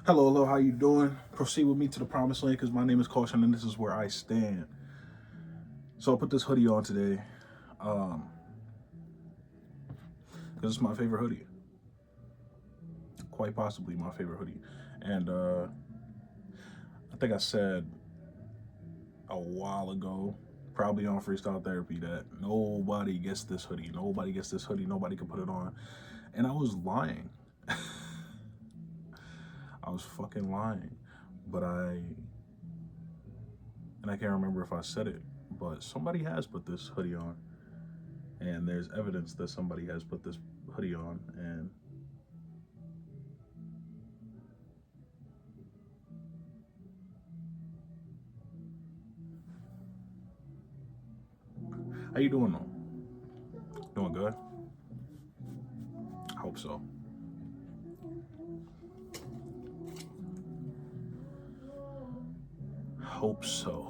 Hello, hello, how you doing? Proceed with me to the promised land because my name is Caution and this is where I stand. So I put this hoodie on today because it's my favorite hoodie. Quite possibly my favorite hoodie. And I think I said a while ago, probably on Freestyle Therapy, that nobody gets this hoodie. Nobody gets this hoodie. Nobody can put it on. And I was lying. I was fucking lying. But I can't remember if I said it, but somebody has put this hoodie on. And there's evidence that somebody has put this hoodie on. And how you doing though? Doing good? I hope so. Hope so.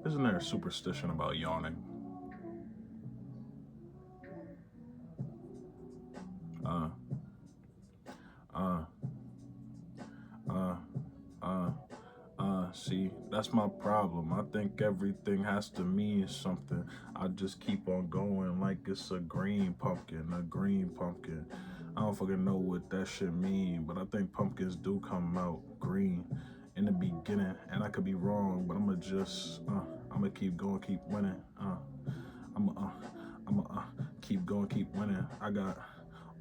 Isn't there a superstition about yawning? Uh, uh, uh, uh, see, that's my problem. I think everything has to mean something. I just keep on going like it's a green pumpkin, a green pumpkin. I don't fucking know what that shit mean, but I think pumpkins do come out green in the beginning, and I could be wrong, but I'ma keep going, keep winning. I'ma keep going, keep winning. I got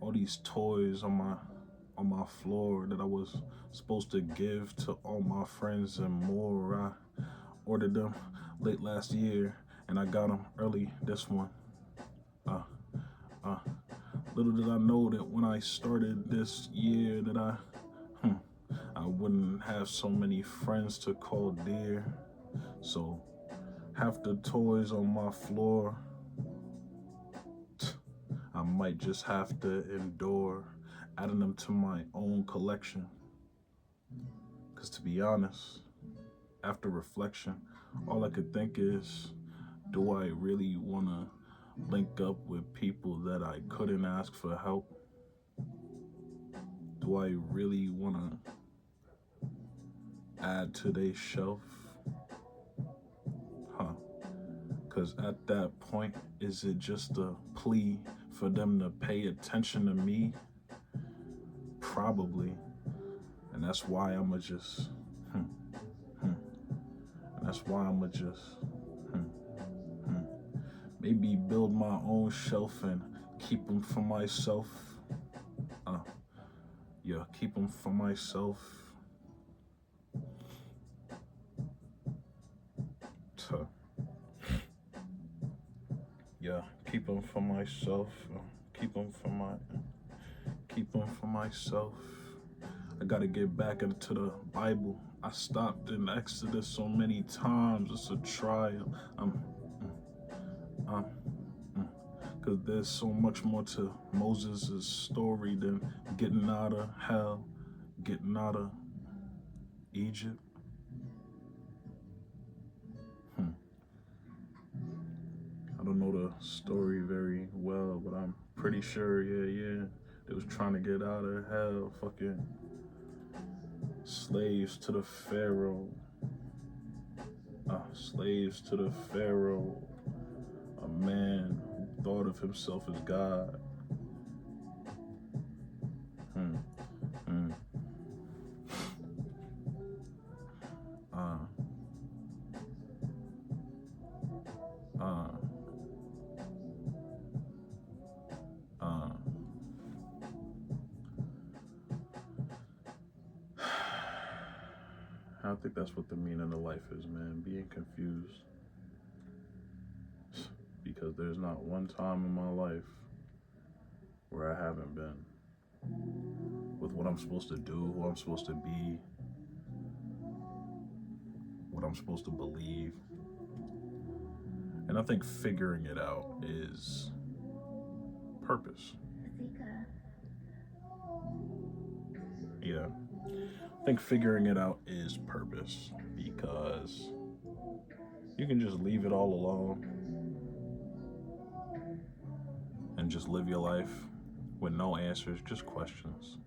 all these toys on my floor that I was supposed to give to all my friends and more. I ordered them late last year and I got them early this one. Uh, uh, Little did I know that when I started this year that I wouldn't have so many friends to call dear. So half the toys on my floor, I might just have to endure adding them to my own collection. Because to be honest, after reflection, all I could think is, do I really want to link up with people that I couldn't ask for help? Do I really want to add to their shelf? Because at that point, is it just a plea for them to pay attention to me? Probably. And that's why I'ma just, and that's why I'ma just, maybe build my own shelf and keep them for myself. Keep them for myself. Keep them for myself. Keep them for myself. I gotta get back into the Bible. I stopped in Exodus so many times. It's a trial. Because there's so much more to Moses' story than getting out of hell, getting out of Egypt. I don't know the story very well, but I'm pretty sure, they was trying to get out of hell, fucking slaves to the Pharaoh. Slaves to the Pharaoh, a man who thought of himself as God. I think that's what the meaning of life is, man. Being confused. Because there's not one time in my life where I haven't been. With what I'm supposed to do, who I'm supposed to be, what I'm supposed to believe. And I think figuring it out is purpose. Qciqa. Yeah. I think figuring it out is purpose, because you can just leave it all alone and just live your life with no answers, just questions.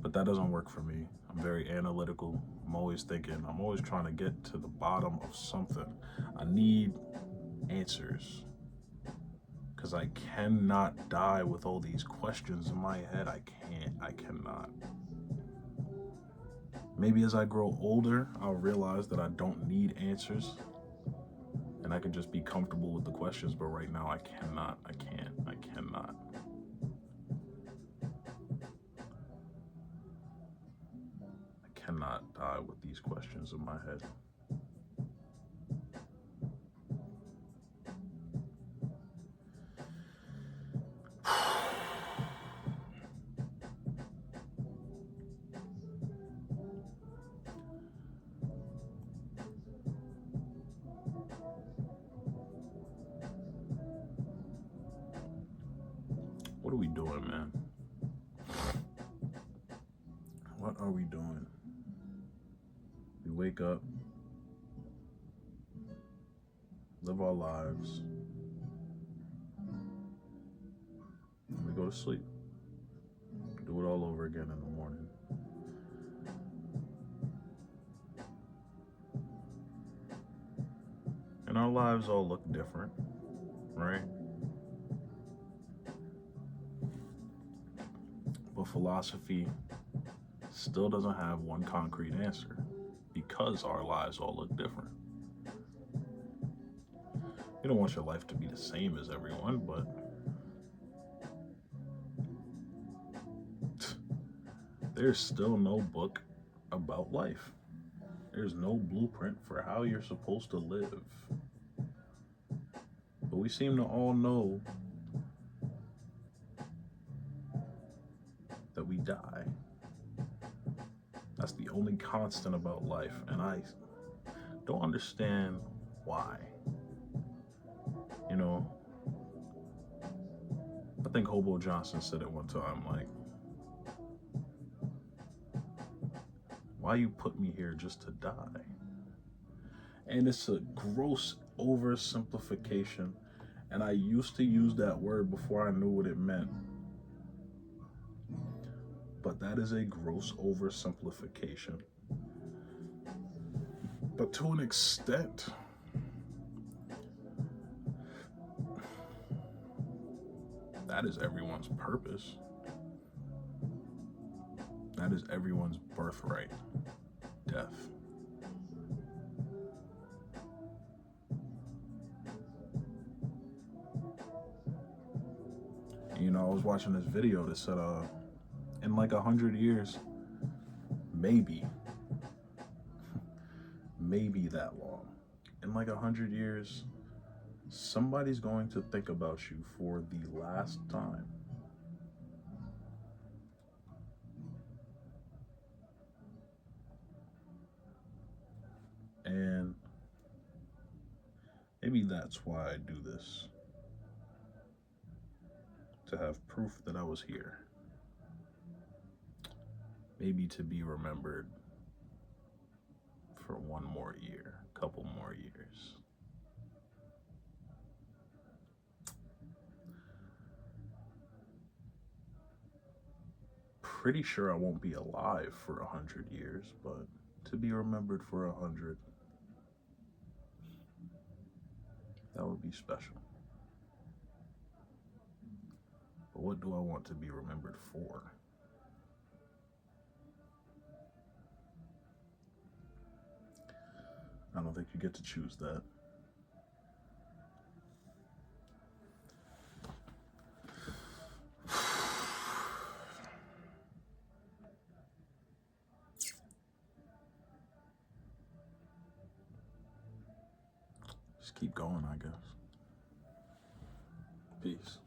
But that doesn't work for me. I'm very analytical. I'm always thinking. I'm always trying to get to the bottom of something. I need answers, because I cannot die with all these questions in my head. I cannot. Maybe as I grow older, I'll realize that I don't need answers and I can just be comfortable with the questions. But right now, I cannot. I cannot. I cannot die with these questions in my head. What are we doing, man? What are we doing? We wake up, live our lives, and we go to sleep. Do it all over again in the morning. And our lives all look different, right? But philosophy still doesn't have one concrete answer, because our lives all look different. You don't want your life to be the same as everyone, but there's still no book about life. There's no blueprint for how you're supposed to live. But we seem to all know that we die. That's the only constant about life, and I don't understand why. You know, I think Hobo Johnson said it one time, like, why you put me here just to die? And it's a gross oversimplification, and I used to use that word before I knew what it meant. But that is a gross oversimplification. But to an extent, that is everyone's purpose. That is everyone's birthright. Death. You know, I was watching this video that said, in like 100 years, maybe that long, in like 100 years, somebody's going to think about you for the last time. And maybe that's why I do this, to have proof that I was here. Maybe to be remembered for one more year, couple more years. Pretty sure I won't be alive for 100 years, but to be remembered for 100, that would be special. But what do I want to be remembered for? I don't think you get to choose that. Just keep going, I guess. Peace.